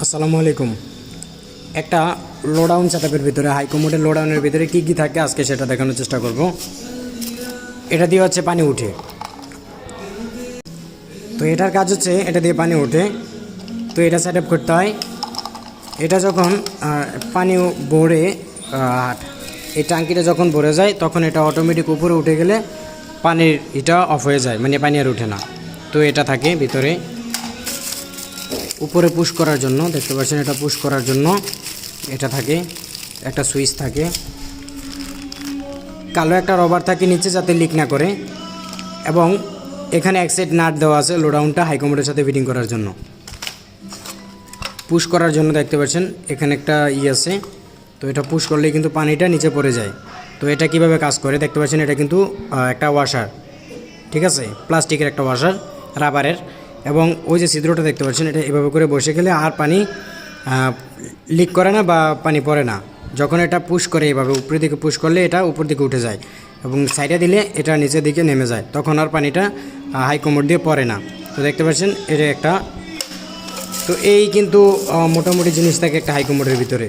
আসসালামু আলাইকুম। একটা লোডাউন সেটআপের ভিতরে হাইকমোডের লোডাউনের ভিতরে কী কী থাকে আজকে সেটা দেখানোর চেষ্টা করব। এটা দিয়ে হচ্ছে পানি উঠে, তো এটার কাজ হচ্ছে এটা দিয়ে পানি ওঠে। তো এটা সেটআপ করতে হয়। এটা যখন পানি ভরে এই ট্যাঙ্কিটা যখন ভরে যায় তখন এটা অটোমেটিক উপরে উঠে গেলে পানির এটা অফ হয়ে যায়, মানে পানি আর ওঠে না। তো এটা থাকে ভিতরে উপরে পুশ করার জন্য, দেখতে পাচ্ছেন এটা পুশ করার জন্য এটা থাকে, একটা সুইচ থাকে, কালো একটা রবার থাকে নিচে যাতে লিক না করে, এবং এখানে এক সাইড নাট দেওয়া আছে লোডাউনটা হাইকমোডের সাথে ফিটিং করার জন্য। পুশ করার জন্য দেখতে পাচ্ছেন এখানে একটা আছে, তো এটা পুশ করলেই কিন্তু পানিটা নিচে পড়ে যায়। তো এটা কিভাবে কাজ করে দেখতে পাচ্ছেন, এটা কিন্তু একটা ওয়াশার, ঠিক আছে, প্লাস্টিকের একটা ওয়াশার রাবারের, এবং ওই যে ছিদ্রটা দেখতে পাচ্ছেন এটা এভাবে করে বসে গেলে আর পানি লিক করে না বা পানি পড়ে না। যখন এটা পুশ করে এভাবে উপরের দিকে পুশ করলে এটা উপর দিকে উঠে যায়, এবং সাইডে দিলে এটা নিচের দিকে নেমে যায়, তখন আর পানিটা হাইকমোড দিয়ে পড়ে না। তো দেখতে পাচ্ছেন এটা একটা, তো এই কিন্তু মোটামুটি জিনিস থাকে একটা হাইকমোডের ভিতরে।